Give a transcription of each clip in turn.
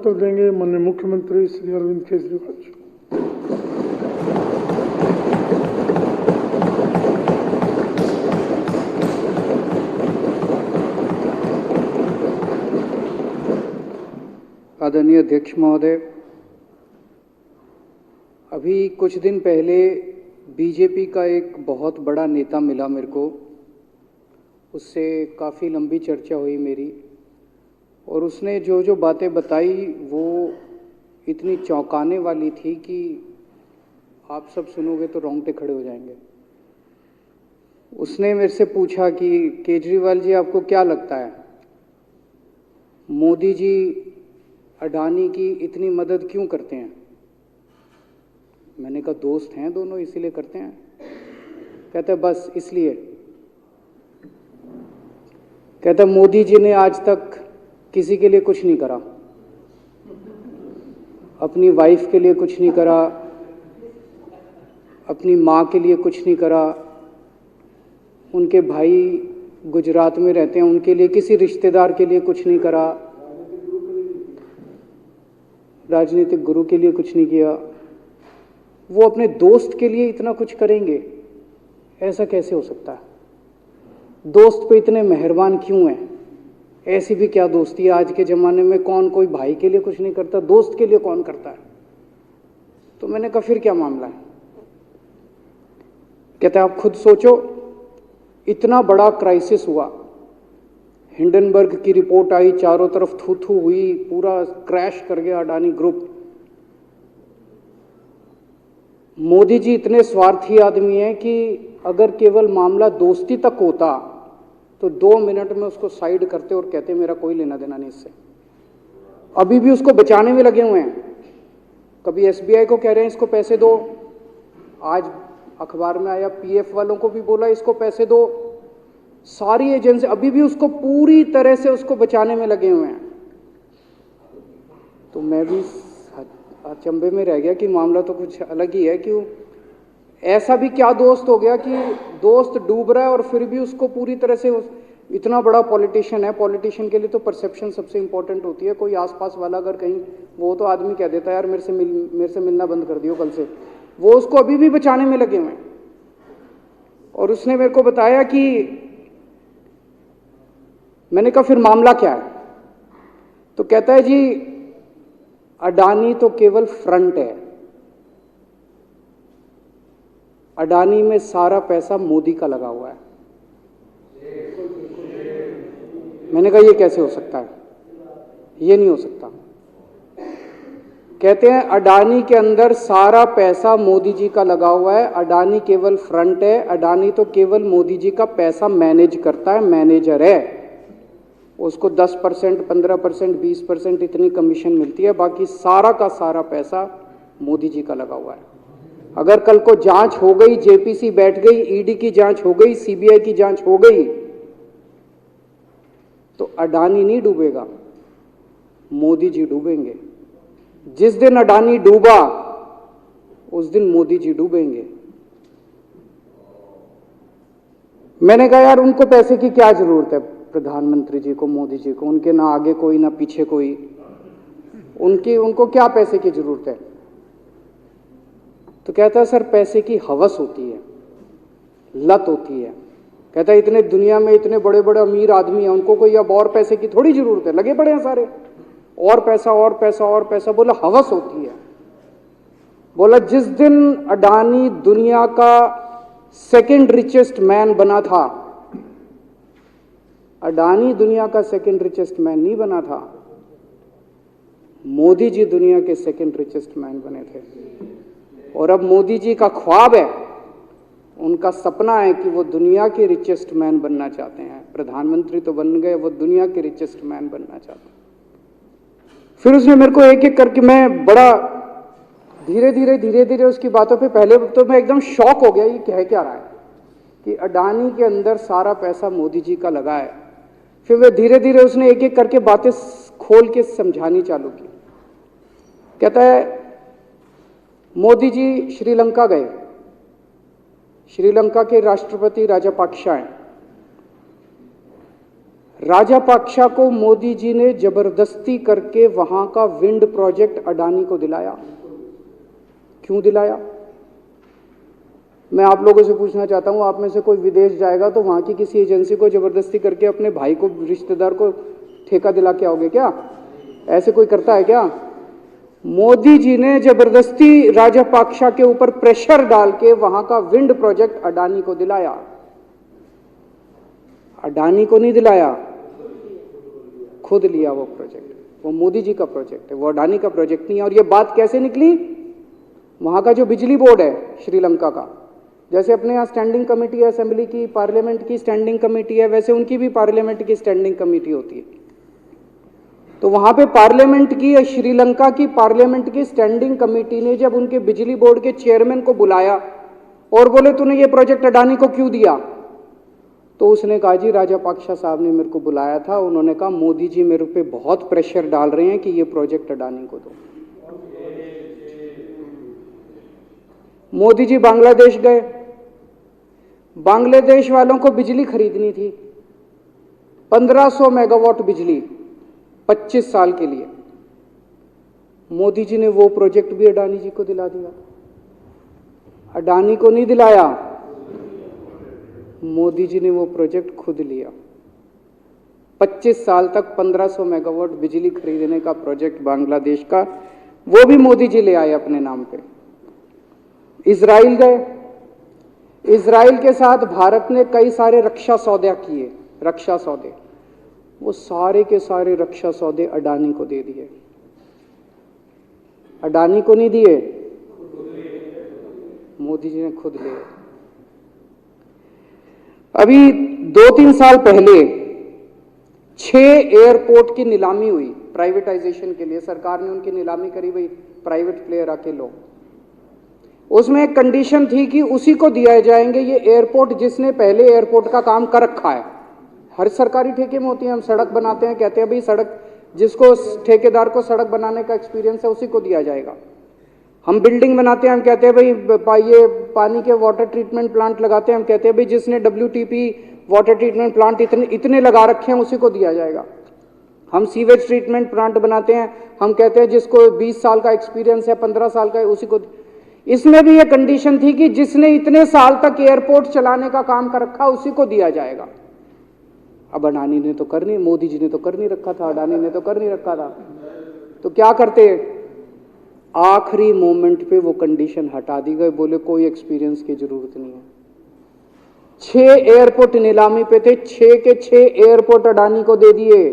वक्तव्य देंगे माननीय मुख्यमंत्री श्री अरविंद केजरीवाल जी। आदरणीय अध्यक्ष महोदय, अभी कुछ दिन पहले बीजेपी का एक बहुत बड़ा नेता मिला मेरे को। उससे काफ़ी लंबी चर्चा हुई मेरी, और उसने जो जो बातें बताई वो इतनी चौंकाने वाली थी कि आप सब सुनोगे तो रोंगटे खड़े हो जाएंगे। उसने मेरे से पूछा कि केजरीवाल जी, आपको क्या लगता है मोदी जी अडानी की इतनी मदद क्यों करते हैं? मैंने कहा दोस्त हैं दोनों, इसीलिए करते हैं। कहते बस इसलिए। कहता मोदी जी ने आज तक किसी के लिए कुछ नहीं करा, अपनी वाइफ के लिए कुछ नहीं करा, अपनी माँ के लिए कुछ नहीं करा, उनके भाई गुजरात में रहते हैं उनके लिए, किसी रिश्तेदार के लिए कुछ नहीं करा, राजनीतिक गुरु के लिए कुछ नहीं किया। वो अपने दोस्त के लिए इतना कुछ करेंगे, ऐसा कैसे हो सकता है? दोस्त पे इतने मेहरबान क्यों हैं? ऐसी भी क्या दोस्ती है? आज के ज़माने में कौन कोई भाई के लिए कुछ नहीं करता, दोस्त के लिए कौन करता है? तो मैंने कहा फिर क्या मामला है? कहते आप खुद सोचो, इतना बड़ा क्राइसिस हुआ, हिंडनबर्ग की रिपोर्ट आई, चारों तरफ थू थू हुई, पूरा क्रैश कर गया अडानी ग्रुप। मोदी जी इतने स्वार्थी आदमी हैं कि अगर केवल मामला दोस्ती तक होता तो 2 मिनट में उसको साइड करते और कहते मेरा कोई लेना देना नहीं इससे। अभी भी उसको बचाने में लगे हुए हैं। कभी एसबीआई को कह रहे हैं इसको पैसे दो, आज अखबार में आया पीएफ वालों को भी बोला इसको पैसे दो। सारी एजेंसी अभी भी उसको पूरी तरह से उसको बचाने में लगे हुए हैं। तो मैं भी अचंभे में रह गया कि मामला तो कुछ अलग ही है। क्यों ऐसा भी क्या दोस्त हो गया कि दोस्त डूब रहा है और फिर भी उसको पूरी तरह से इतना बड़ा पॉलिटिशियन है। पॉलिटिशियन के लिए तो परसेप्शन सबसे इंपॉर्टेंट होती है। कोई आसपास वाला अगर कहीं, वो तो आदमी कह देता है यार मेरे से मिलना बंद कर दियो कल से, वो उसको अभी भी बचाने में लगे हुए हैं। और उसने मेरे को बताया कि मैंने कहा फिर मामला क्या है? तो कहता है जी अडानी तो केवल फ्रंट है, अडानी में सारा पैसा मोदी का लगा हुआ है। मैंने कहा ये कैसे हो सकता है? ये नहीं हो सकता। कहते हैं अडानी के अंदर सारा पैसा मोदी जी का लगा हुआ है, अडानी केवल फ्रंट है, अडानी तो केवल मोदी जी का पैसा मैनेज करता है, मैनेजर है। उसको 10%, 15%, 20% इतनी कमीशन मिलती है, बाकी सारा का सारा पैसा मोदी जी का लगा हुआ है। अगर कल को जांच हो गई, जेपीसी बैठ गई, ईडी की जांच हो गई, सीबीआई की जांच हो गई, तो अडानी नहीं डूबेगा, मोदी जी डूबेंगे। जिस दिन अडानी डूबा उस दिन मोदी जी डूबेंगे। मैंने कहा यार उनको पैसे की क्या जरूरत है? प्रधानमंत्री जी को, मोदी जी को, उनके ना आगे कोई ना पीछे कोई, उनको क्या पैसे की जरूरत है? तो कहता है सर पैसे की हवस होती है, लत होती है। कहता है इतने दुनिया में इतने बड़े बड़े अमीर आदमी हैं, उनको कोई अब और पैसे की थोड़ी जरूरत है, लगे पड़े हैं सारे, और पैसा और पैसा और पैसा। बोला हवस होती है। बोला जिस दिन अडानी दुनिया का सेकंड रिचेस्ट मैन बना था, अडानी दुनिया का सेकंड रिचेस्ट मैन नहीं बना था, मोदी जी दुनिया के सेकंड रिचेस्ट मैन बने थे। और अब मोदी जी का ख्वाब है, उनका सपना है कि वो दुनिया के रिचेस्ट मैन बनना चाहते हैं। प्रधानमंत्री तो बन गए, वो दुनिया के रिचेस्ट मैन बनना चाहते हैं। फिर उसने मेरे को एक एक करके, मैं बड़ा धीरे धीरे उसकी बातों पे, पहले तो मैं एकदम शॉक हो गया, ये कह क्या रहा है कि अडानी के अंदर सारा पैसा मोदी जी का लगा है। फिर वे धीरे धीरे उसने एक एक करके बातें खोल के समझानी चालू की। कहता है मोदी जी श्रीलंका गए, श्रीलंका के राष्ट्रपति राजापाक्सा हैं, राजापाक्षा को मोदी जी ने जबरदस्ती करके वहां का विंड प्रोजेक्ट अडानी को दिलाया। क्यों दिलाया? मैं आप लोगों से पूछना चाहता हूं, आप में से कोई विदेश जाएगा तो वहां की किसी एजेंसी को जबरदस्ती करके अपने भाई को, रिश्तेदार को ठेका दिला के आओगे क्या? ऐसे कोई करता है क्या? मोदी जी ने जबरदस्ती राजापाक्षा के ऊपर प्रेशर डाल के वहां का विंड प्रोजेक्ट अडानी को दिलाया। अडानी को नहीं दिलाया, खुद लिया वो प्रोजेक्ट। वो मोदी जी का प्रोजेक्ट है, वो अडानी का प्रोजेक्ट नहीं है। और ये बात कैसे निकली? वहां का जो बिजली बोर्ड है श्रीलंका का, जैसे अपने यहाँ स्टैंडिंग कमेटी है असेंबली की, पार्लियामेंट की स्टैंडिंग कमेटी है, वैसे उनकी भी पार्लियामेंट की स्टैंडिंग कमेटी होती है। तो वहां पे पार्लियामेंट की, श्रीलंका की पार्लियामेंट की स्टैंडिंग कमेटी ने जब उनके बिजली बोर्ड के चेयरमैन को बुलाया और बोले तूने ये प्रोजेक्ट अडानी को क्यों दिया, तो उसने कहा जी राजापाक्षा साहब ने मेरे को बुलाया था, उन्होंने कहा मोदी जी मेरे पे बहुत प्रेशर डाल रहे हैं कि ये प्रोजेक्ट अडानी को दो। मोदी जी बांग्लादेश गए, बांग्लादेश वालों को बिजली खरीदनी थी, 1500 मेगावाट बिजली 25 साल के लिए। मोदी जी ने वो प्रोजेक्ट भी अडानी जी को दिला दिया। अडानी को नहीं दिलाया, मोदी जी ने वो प्रोजेक्ट खुद लिया। 25 साल तक 1500 मेगावाट बिजली खरीदने का प्रोजेक्ट बांग्लादेश का, वो भी मोदी जी ले आए अपने नाम पे। इजराइल गए, इजराइल के साथ भारत ने कई सारे रक्षा सौदे किए, रक्षा सौदे, वो सारे के सारे रक्षा सौदे अडानी को दे दिए। अडानी को नहीं दिए, मोदी जी ने खुद लिए। अभी 2-3 साल पहले 6 एयरपोर्ट की नीलामी हुई प्राइवेटाइजेशन के लिए, सरकार ने उनकी नीलामी करी, भाई प्राइवेट प्लेयर आके लो। उसमें एक कंडीशन थी कि उसी को दिया जाएंगे ये एयरपोर्ट जिसने पहले एयरपोर्ट का काम कर रखा है। हर सरकारी ठेके में होती है, हम सड़क बनाते हैं, कहते हैं भाई सड़क, जिसको ठेकेदार को सड़क बनाने का एक्सपीरियंस है उसी को दिया जाएगा। हम बिल्डिंग बनाते हैं, हम कहते हैं भाई ये पानी के वाटर ट्रीटमेंट प्लांट लगाते हैं, हम कहते हैं भाई जिसने WTP वाटर ट्रीटमेंट प्लांट इतने लगा रखे हैं उसी को दिया जाएगा। हम सीवेज ट्रीटमेंट प्लांट बनाते हैं, हम कहते हैं जिसको 20 साल का एक्सपीरियंस है, 15 साल का है, उसी को। इसमें भी ये कंडीशन थी कि जिसने इतने साल तक एयरपोर्ट चलाने का काम कर रखा उसी को दिया जाएगा। अब अडानी ने तो कर नहीं, मोदी जी ने तो कर नहीं रखा था, अडानी ने तो कर नहीं रखा था, तो क्या करते? आखिरी मोमेंट पे वो कंडीशन हटा दी गई, बोले कोई एक्सपीरियंस की जरूरत नहीं है। 6 एयरपोर्ट नीलामी पे थे, 6 के 6 एयरपोर्ट अडानी को दे दिए,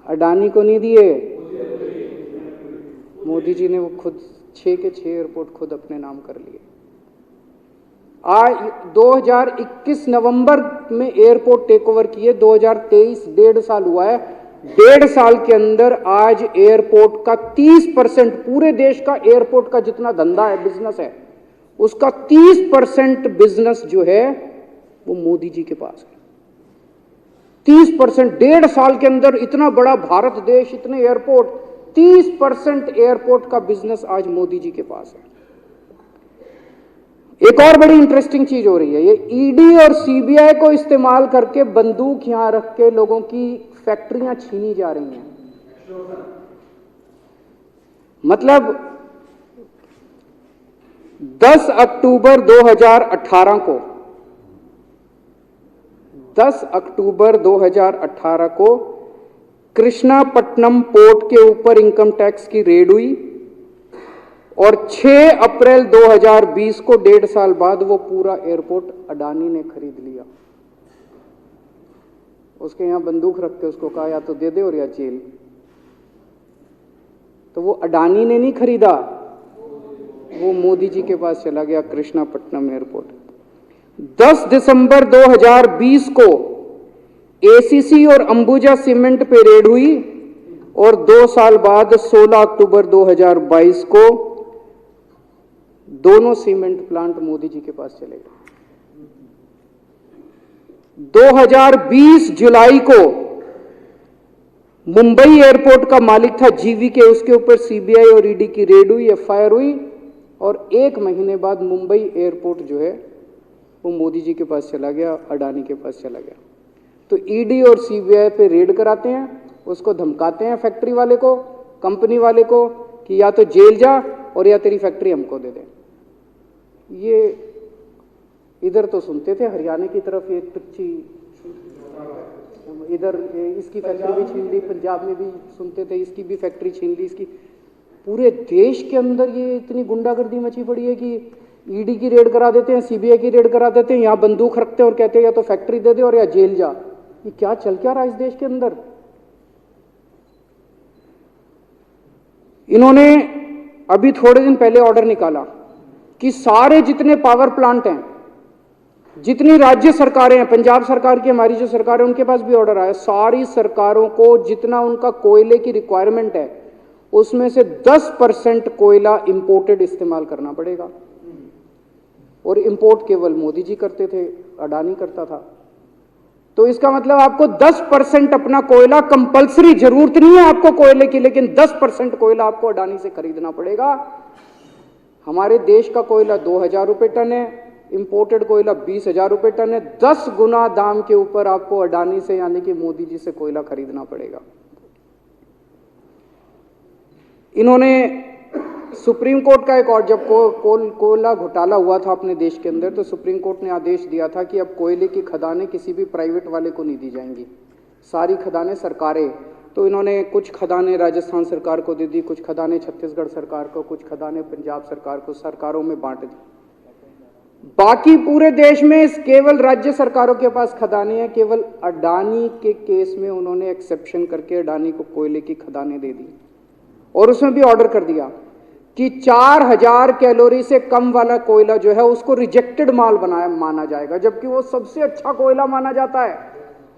अडानी को नहीं दिए। मोदी जी ने वो खुद 6 के 6 एयरपोर्ट खुद अपने नाम कर लिए। आज 2021 नवंबर में एयरपोर्ट टेक ओवर किए, 2023 1.5 साल हुआ है। 1.5 साल के अंदर आज एयरपोर्ट का 30%, पूरे देश का एयरपोर्ट का जितना धंधा है, बिजनेस है, उसका 30% बिजनेस जो है वो मोदी जी के पास है। 30%, 1.5 साल के अंदर इतना बड़ा भारत देश, इतने एयरपोर्ट, 30% एयरपोर्ट का बिजनेस आज मोदी जी के पास है। एक और बड़ी इंटरेस्टिंग चीज हो रही है, ये ईडी और सीबीआई को इस्तेमाल करके बंदूक यहां रख के लोगों की फैक्ट्रियां छीनी जा रही हैं। मतलब 10 अक्टूबर 2018 को, 10 अक्टूबर 2018 को कृष्णापट्टनम पोर्ट के ऊपर इनकम टैक्स की रेड हुई और 6 अप्रैल 2020 को 1.5 साल बाद वो पूरा एयरपोर्ट अडानी ने खरीद लिया। उसके यहां बंदूक रख के उसको कहा या तो दे दे और या जेल। तो वो अडानी ने नहीं खरीदा, वो मोदी जी के पास चला गया कृष्णापट्टनम एयरपोर्ट। 10 दिसंबर 2020 को एसीसी और अंबुजा सीमेंट पे रेड हुई और 2 साल बाद 16 अक्टूबर 2022 को दोनों सीमेंट प्लांट मोदी जी के पास चले गए। 2020 जुलाई को मुंबई एयरपोर्ट का मालिक था जीवीके, उसके ऊपर सीबीआई और ईडी की रेड हुई, एफआईआर हुई और 1 महीने बाद मुंबई एयरपोर्ट जो है वो मोदी जी के पास चला गया, अडानी के पास चला गया। तो ईडी और सीबीआई पे रेड कराते हैं, उसको धमकाते हैं फैक्ट्री वाले को, कंपनी वाले को कि या तो जेल जा और या तेरी फैक्ट्री हमको दे दे। ये इधर तो सुनते थे हरियाणा की तरफ ये टुच्ची, इधर इसकी फैक्ट्री भी छीन ली, पंजाब में भी सुनते थे इसकी भी फैक्ट्री छीन ली, इसकी। पूरे देश के अंदर ये इतनी गुंडागर्दी मची पड़ी है कि ईडी की रेड करा देते हैं, सीबीआई की रेड करा देते हैं, यहाँ बंदूक रखते हैं और कहते हैं या तो फैक्ट्री दे दे और या जेल जा। ये क्या चल क्या रहा है इस देश के अंदर? इन्होंने अभी थोड़े दिन पहले ऑर्डर निकाला कि सारे जितने पावर प्लांट हैं, जितनी राज्य सरकारें हैं, पंजाब सरकार की, हमारी जो सरकार है, उनके पास भी ऑर्डर आया, सारी सरकारों को जितना उनका कोयले की रिक्वायरमेंट है उसमें से 10% कोयला इंपोर्टेड इस्तेमाल करना पड़ेगा। और इंपोर्ट केवल मोदी जी करते थे, अडानी करता था। तो इसका मतलब आपको 10% अपना कोयला कंपलसरी, जरूरत नहीं है आपको कोयले की, लेकिन 10% कोयला आपको अडानी से खरीदना पड़ेगा। हमारे देश का कोयला 2000 रुपये टन है, इंपोर्टेड कोयला 20,000 रुपये टन है। 10 गुना दाम के ऊपर आपको अडानी से यानी कि मोदी जी से कोयला खरीदना पड़ेगा। इन्होंने सुप्रीम कोर्ट का एक और, जब कोयला घोटाला हुआ था अपने देश के अंदर, तो सुप्रीम कोर्ट ने आदेश दिया था कि अब कोयले की खदानें किसी भी प्राइवेट वाले को नहीं दी जाएंगी, सारी खदानें सरकारें। तो इन्होंने कुछ खदानें राजस्थान सरकार को दे दी, कुछ खदानें छत्तीसगढ़ सरकार को, कुछ खदानें पंजाब सरकार को, सरकारों में बांट दी। बाकी पूरे देश में केवल राज्य सरकारों के पास खदानें हैं। केवल अडानी के केस में उन्होंने एक्सेप्शन करके अडानी को कोयले की खदानें दे दी और उसमें भी ऑर्डर कर दिया कि 4000 कैलोरी से कम वाला कोयला जो है उसको रिजेक्टेड माल माना जाएगा, जबकि वो सबसे अच्छा कोयला माना जाता है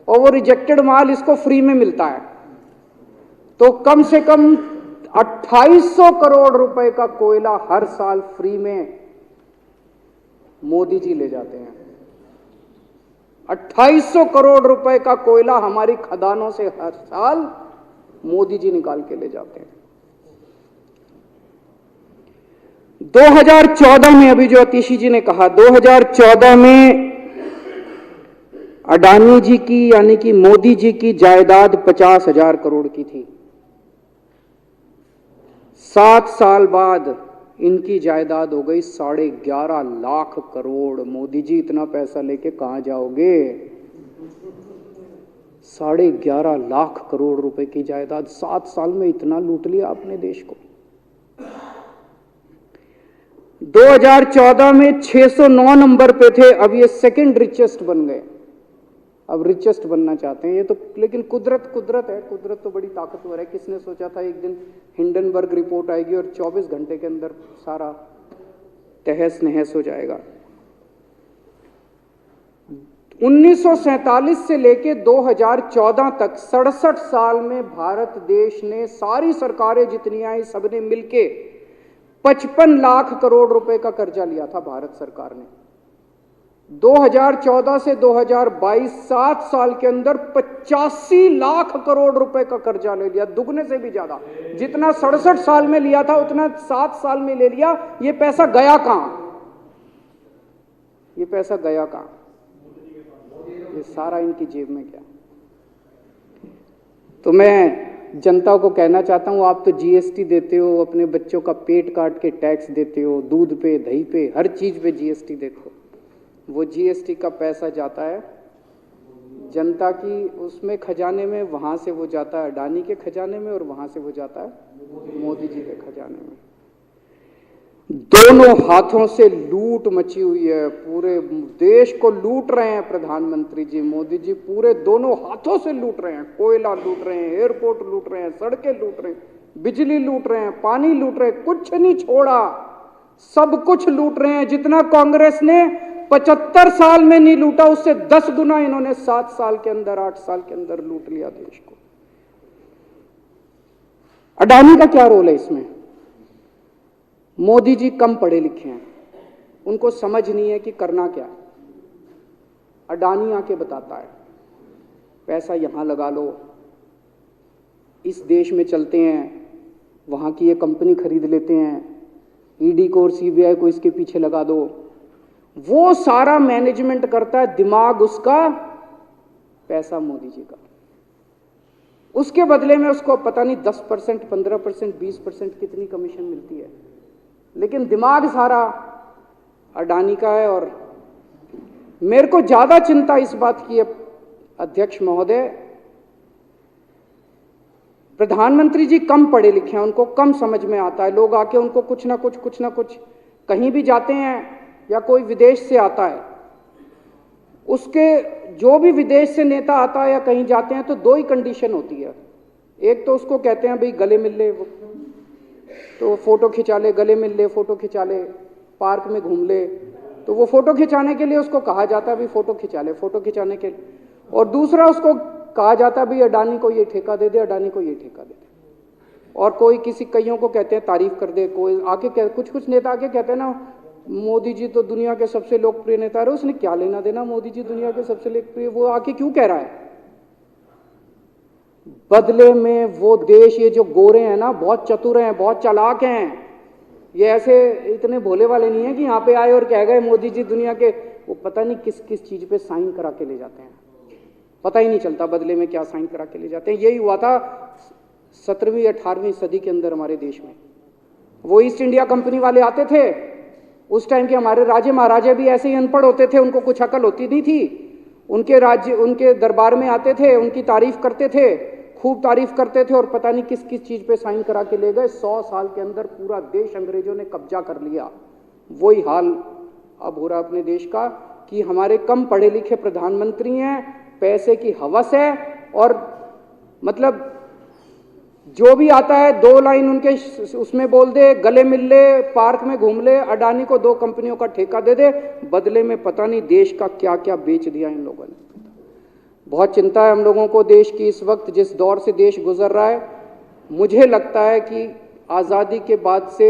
और वो रिजेक्टेड माल इसको फ्री में मिलता है। तो कम से कम 2800 करोड़ रुपए का कोयला हर साल फ्री में मोदी जी ले जाते हैं। 2800 करोड़ रुपए का कोयला हमारी खदानों से हर साल मोदी जी निकाल के ले जाते हैं। 2014 में, अभी जो अतिशी जी ने कहा, 2014 में अडानी जी की यानी कि मोदी जी की जायदाद 50,000 करोड़ की थी। 7 साल बाद इनकी जायदाद हो गई 11.5 लाख करोड़। मोदी जी इतना पैसा लेके कहां जाओगे? 11.5 लाख करोड़ रुपए की जायदाद, 7 साल में इतना लूट लिया आपने देश को। 2014 में 609 नंबर पे थे, अब ये सेकंड रिचेस्ट बन गए, अब रिचेस्ट बनना चाहते हैं। ये तो लेकिन कुदरत है, कुदरत तो बड़ी ताकतवर है। किसने सोचा था एक दिन हिंडनबर्ग रिपोर्ट आएगी और 24 घंटे के अंदर सारा तहस नहस हो जाएगा। 1947 से लेके 2014 तक 67 साल में भारत देश ने, सारी सरकारें जितनी आई सबने मिलके 55 लाख करोड़ रुपए का कर्जा लिया था भारत सरकार ने। 2014 से 2022 7 साल के अंदर 85 लाख करोड़ रुपए का कर्जा ले लिया, दुगने से भी ज्यादा। जितना 67 साल में लिया था उतना 7 साल में ले लिया। ये पैसा गया कहां? ये पैसा गया कहां? ये सारा इनकी जेब में गया। तो मैं जनता को कहना चाहता हूं, आप तो जीएसटी देते हो, अपने बच्चों का पेट काट के टैक्स देते हो, दूध पे, दही पे, हर चीज पे जीएसटी देखो। वो जीएसटी का पैसा जाता है जनता की उसमें खजाने में, वहां से वो जाता है अडानी के खजाने में और वहां से वो जाता है मोदी जी के खजाने में। दोनों हाथों से लूट मची हुई है, पूरे देश को लूट रहे हैं प्रधानमंत्री जी, मोदी जी पूरे दोनों हाथों से लूट रहे हैं। कोयला लूट रहे हैं, एयरपोर्ट लूट रहे हैं, सड़कें लूट रहे हैं, बिजली लूट रहे हैं, पानी लूट रहे हैं, कुछ नहीं छोड़ा, सब कुछ लूट रहे हैं। जितना कांग्रेस ने 75 साल में नहीं लूटा, उससे 10 गुना इन्होंने 7 साल के अंदर, 8 साल के अंदर लूट लिया देश को। अडानी का क्या रोल है इसमें? मोदी जी कम पढ़े लिखे हैं, उनको समझ नहीं है कि करना क्या। अडानी आके बताता है पैसा यहां लगा लो, इस देश में चलते हैं, वहां की ये कंपनी खरीद लेते हैं, ईडी को और सीबीआई को इसके पीछे लगा दो। वो सारा मैनेजमेंट करता है, दिमाग उसका पैसा मोदी जी का। उसके बदले में उसको पता नहीं 10%, 15%, 20% कितनी कमीशन मिलती है, लेकिन दिमाग सारा अडानी का है। और मेरे को ज्यादा चिंता इस बात की है अध्यक्ष महोदय, प्रधानमंत्री जी कम पढ़े लिखे हैं, उनको कम समझ में आता है। लोग आके उनको कुछ ना कुछ कहीं भी जाते हैं या कोई विदेश से आता है, उसके जो भी विदेश से नेता आता है या कहीं जाते हैं तो दो ही कंडीशन होती है। एक तो उसको कहते हैं भाई गले मिल ले, तो फोटो खिंचा ले, गले मिल ले, फोटो खिंचा ले, पार्क में घूम ले, तो वो फोटो खिंचाने के लिए उसको कहा जाता है भाई फोटो खिंचा ले, फोटो खिंचाने के लिए। और दूसरा उसको कहा जाता है भाई अडानी को ये ठेका दे दे, अडानी को ये ठेका दे दे। और कोई किसी कईयों को कहते हैं तारीफ कर दे, कोई आके कुछ नेता आके कहते हैं ना मोदी जी तो दुनिया के सबसे लोकप्रिय नेता है। उसने क्या लेना देना मोदी जी दुनिया के सबसे लोकप्रिय, वो आके क्यों कह रहा है? बदले में वो देश, ये जो गोरे हैं ना, बहुत चतुर हैं, बहुत चालाक हैं, ये ऐसे इतने भोले वाले नहीं है कि यहाँ पे आए और कह गए मोदी जी दुनिया के, वो पता नहीं किस किस चीज पे साइन करा के ले जाते हैं, पता ही नहीं चलता बदले में क्या साइन करा के ले जाते हैं। यही हुआ था 17वीं 18वीं सदी के अंदर हमारे देश में। वो ईस्ट इंडिया कंपनी वाले आते थे, उस टाइम के हमारे राजे महाराजे भी ऐसे ही अनपढ़ होते थे, उनको कुछ अकल होती नहीं थी। उनके राज्य, उनके दरबार में आते थे, उनकी तारीफ करते थे, खूब तारीफ करते थे, और पता नहीं किस किस चीज पे साइन करा के ले गए। 100 साल के अंदर पूरा देश अंग्रेजों ने कब्जा कर लिया। वही हाल अब हो रहा अपने देश का कि हमारे कम पढ़े लिखे प्रधानमंत्री हैं, पैसे की हवस है, और मतलब जो भी आता है 2 लाइन उनके उसमें बोल दे, गले मिल ले, पार्क में घूम ले, अडानी को 2 कंपनियों का ठेका दे दे, बदले में पता नहीं देश का क्या क्या बेच दिया इन लोगों ने। बहुत चिंता है हम लोगों को देश की इस वक्त, जिस दौर से देश गुजर रहा है। मुझे लगता है कि आज़ादी के बाद से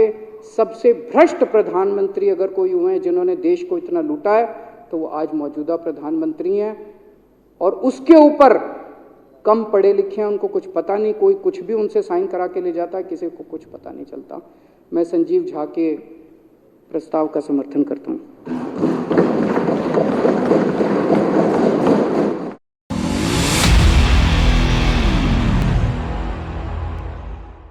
सबसे भ्रष्ट प्रधानमंत्री अगर कोई हुए हैं जिन्होंने देश को इतना लूटा है, तो वो आज मौजूदा प्रधानमंत्री हैं। और उसके ऊपर कम पढ़े लिखे हैं, उनको कुछ पता नहीं, कोई कुछ भी उनसे साइन करा के ले जाता है, किसी को कुछ पता नहीं चलता। मैं संजीव झा के प्रस्ताव का समर्थन करता हूँ।